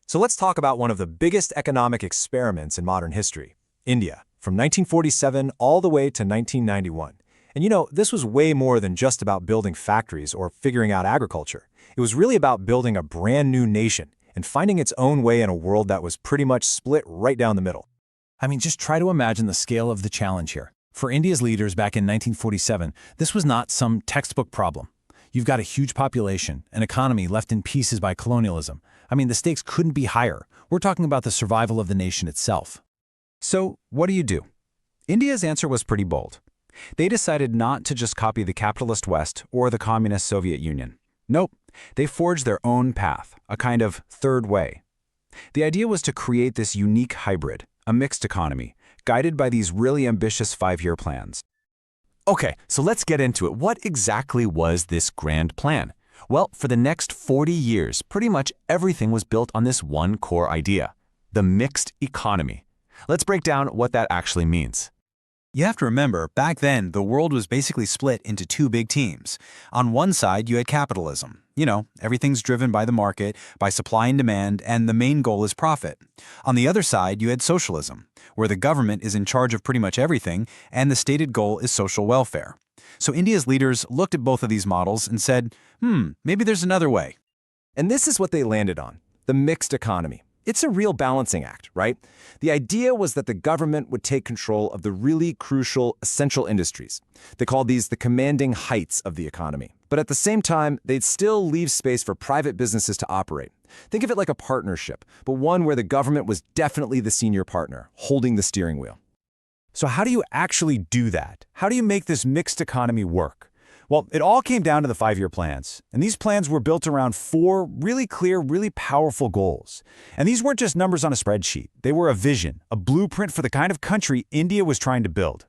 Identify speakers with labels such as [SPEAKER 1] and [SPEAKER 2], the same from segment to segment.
[SPEAKER 1] So let's talk about one of the biggest economic experiments in modern history, India, from 1947 all the way to 1991. And this was way more than just about building factories or figuring out agriculture. It was really about building a brand new nation and finding its own way in a world that was pretty much split right down the middle.
[SPEAKER 2] I mean, just try to imagine the scale of the challenge here. For India's leaders back in 1947, this was not some textbook problem. You've got a huge population, an economy left in pieces by colonialism. I mean, the stakes couldn't be higher. We're talking about the survival of the nation itself.
[SPEAKER 3] So, what do? India's answer was pretty bold. They decided not to just copy the capitalist West or the communist Soviet Union. Nope, they forged their own path, a kind of third way. The idea was to create this unique hybrid, a mixed economy, guided by these really ambitious 5-year plans.
[SPEAKER 2] Okay, so let's get into it. What exactly was this grand plan? Well, for the next 40 years, pretty much everything was built on this one core idea, the mixed economy. Let's break down what that actually means.
[SPEAKER 3] You have to remember, back then, the world was basically split into two big teams. On one side, you had capitalism. Everything's driven by the market, by supply and demand, and the main goal is profit. On the other side, you had socialism, where the government is in charge of pretty much everything, and the stated goal is social welfare. So India's leaders looked at both of these models and said, maybe there's another way.
[SPEAKER 1] And this is what they landed on, the mixed economy. It's a real balancing act, right? The idea was that the government would take control of the really crucial, essential industries. They called these the commanding heights of the economy. But at the same time, they'd still leave space for private businesses to operate. Think of it like a partnership, but one where the government was definitely the senior partner, holding the steering wheel.
[SPEAKER 2] So how do you actually do that? How do you make this mixed economy work? Well, it all came down to the 5-year plans, and these plans were built around 4 really clear, really powerful goals. And these weren't just numbers on a spreadsheet. They were a vision, a blueprint for the kind of country India was trying to build.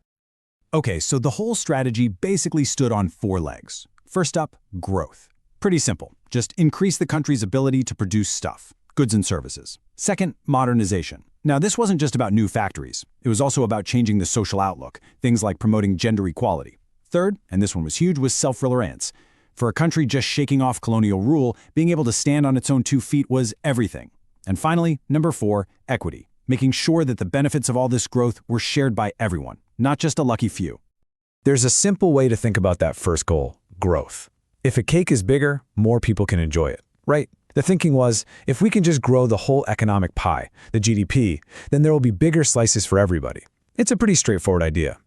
[SPEAKER 2] Okay, so the whole strategy basically stood on 4 legs. First up, growth. Pretty simple. Just increase the country's ability to produce stuff, goods and services. Second, modernization. Now, this wasn't just about new factories. It was also about changing the social outlook, things like promoting gender equality. Third, and this one was huge, was self-reliance. For a country just shaking off colonial rule, being able to stand on its own 2 feet was everything. And finally, number 4, equity, making sure that the benefits of all this growth were shared by everyone, not just a lucky few.
[SPEAKER 4] There's a simple way to think about that first goal, growth. If a cake is bigger, more people can enjoy it, right? The thinking was, if we can just grow the whole economic pie, the GDP, then there will be bigger slices for everybody. It's a pretty straightforward idea.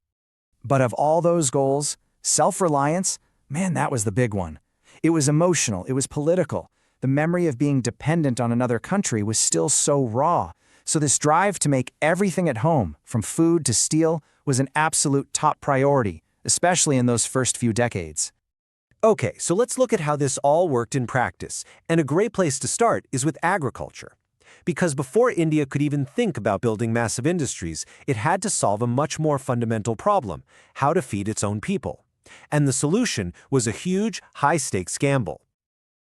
[SPEAKER 5] But of all those goals, self-reliance, man, that was the big one. It was emotional, it was political. The memory of being dependent on another country was still so raw. So this drive to make everything at home, from food to steel, was an absolute top priority, especially in those first few decades.
[SPEAKER 6] Okay, so let's look at how this all worked in practice. And a great place to start is with agriculture. Because before India could even think about building massive industries, it had to solve a much more fundamental problem: how to feed its own people. And the solution was a huge, high-stakes gamble.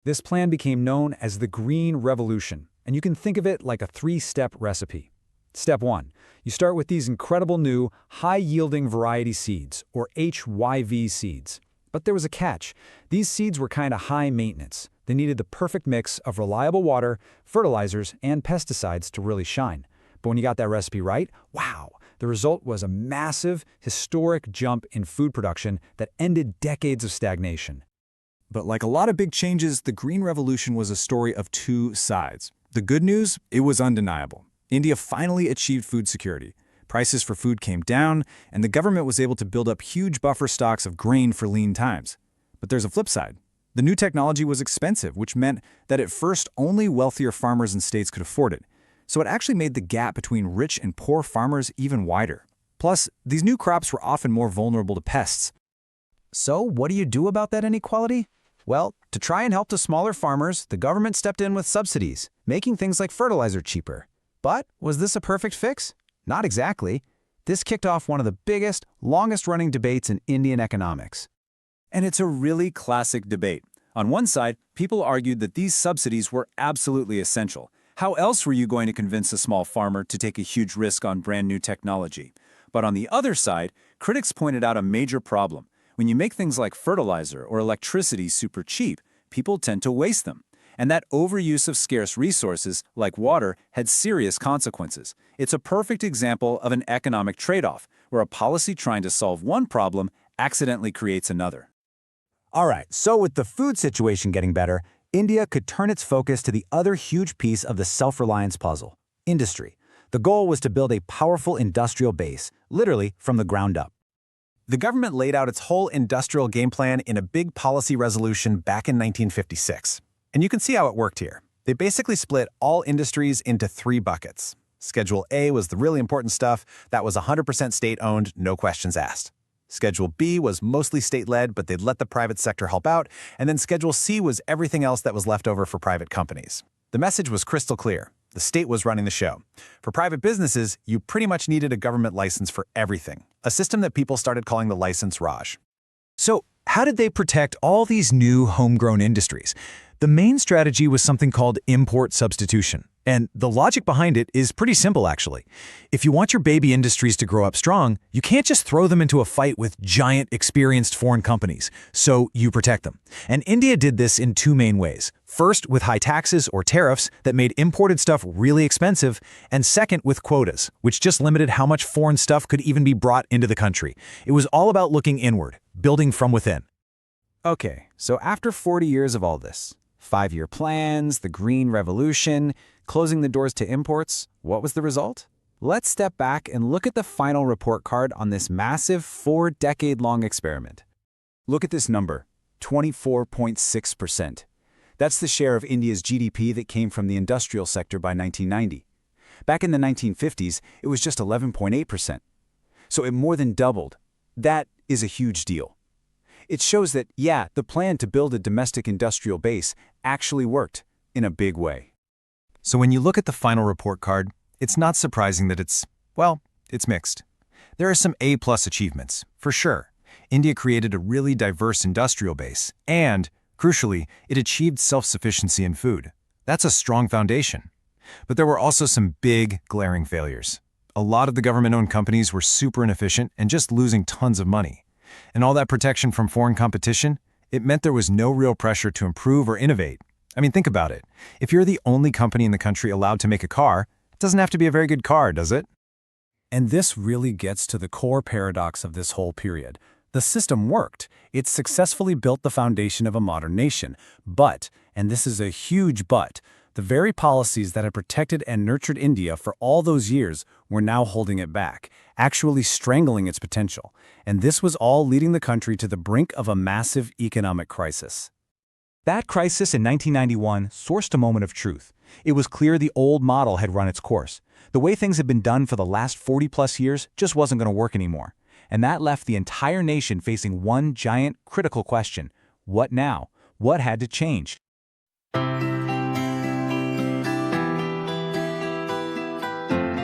[SPEAKER 3] This plan became known as the Green Revolution, and you can think of it like a 3-step recipe. Step 1. You start with these incredible new, high-yielding variety seeds, or HYV seeds. But there was a catch. These seeds were kind of high maintenance. They needed the perfect mix of reliable water, fertilizers, and pesticides to really shine. But when you got that recipe right, wow, the result was a massive, historic jump in food production that ended decades of stagnation.
[SPEAKER 7] But like a lot of big changes, the Green Revolution was a story of 2 sides. The good news, it was undeniable. India finally achieved food security. Prices for food came down, and the government was able to build up huge buffer stocks of grain for lean times. But there's a flip side. The new technology was expensive, which meant that at first only wealthier farmers and states could afford it. So it actually made the gap between rich and poor farmers even wider. Plus, these new crops were often more vulnerable to pests.
[SPEAKER 5] So what do you do about that inequality? Well, to try and help the smaller farmers, the government stepped in with subsidies, making things like fertilizer cheaper. But was this a perfect fix? Not exactly. This kicked off one of the biggest, longest-running debates in Indian economics.
[SPEAKER 3] And it's a really classic debate. On one side, people argued that these subsidies were absolutely essential. How else were you going to convince a small farmer to take a huge risk on brand new technology? But on the other side, critics pointed out a major problem. When you make things like fertilizer or electricity super cheap, people tend to waste them.
[SPEAKER 2] And that overuse of scarce resources, like water, had serious consequences. It's a perfect example of an economic trade-off, where a policy trying to solve one problem accidentally creates another.
[SPEAKER 6] All right, so with the food situation getting better, India could turn its focus to the other huge piece of the self-reliance puzzle: industry. The goal was to build a powerful industrial base, literally from the ground up.
[SPEAKER 1] The government laid out its whole industrial game plan in a big policy resolution back in 1956. And you can see how it worked here. They basically split all industries into 3 buckets. Schedule A was the really important stuff. That was 100% state-owned, no questions asked. Schedule B was mostly state-led, but they'd let the private sector help out. And then Schedule C was everything else that was left over for private companies. The message was crystal clear. The state was running the show. For private businesses, you pretty much needed a government license for everything, a system that people started calling the License Raj.
[SPEAKER 4] So, how did they protect all these new homegrown industries? The main strategy was something called import substitution. And the logic behind it is pretty simple, actually. If you want your baby industries to grow up strong, you can't just throw them into a fight with giant, experienced foreign companies. So you protect them. And India did this in 2 main ways. First, with high taxes or tariffs that made imported stuff really expensive. And second, with quotas, which just limited how much foreign stuff could even be brought into the country. It was all about looking inward, building from within.
[SPEAKER 3] Okay, so after 40 years of all this, 5-year plans, the Green Revolution, closing the doors to imports, what was the result? Let's step back and look at the final report card on this massive 4-decade-long experiment. Look at this number, 24.6%. That's the share of India's GDP that came from the industrial sector by 1990. Back in the 1950s, it was just 11.8%. So it more than doubled. That is a huge deal. It shows that, yeah, the plan to build a domestic industrial base actually worked in a big way.
[SPEAKER 1] So when you look at the final report card, it's not surprising that it's mixed. There are some A-plus achievements, for sure. India created a really diverse industrial base, and, crucially, it achieved self-sufficiency in food. That's a strong foundation. But there were also some big, glaring failures. A lot of the government-owned companies were super inefficient and just losing tons of money. And all that protection from foreign competition, it meant there was no real pressure to improve or innovate. I mean, think about it. If you're the only company in the country allowed to make a car, it doesn't have to be a very good car, does it?
[SPEAKER 3] And this really gets to the core paradox of this whole period. The system worked. It successfully built the foundation of a modern nation. But, and this is a huge but, the very policies that had protected and nurtured India for all those years were now holding it back, actually strangling its potential. And this was all leading the country to the brink of a massive economic crisis.
[SPEAKER 2] That crisis in 1991 sourced a moment of truth. It was clear the old model had run its course. The way things had been done for the last 40-plus years just wasn't going to work anymore. And that left the entire nation facing one giant, critical question. What now? What had to change?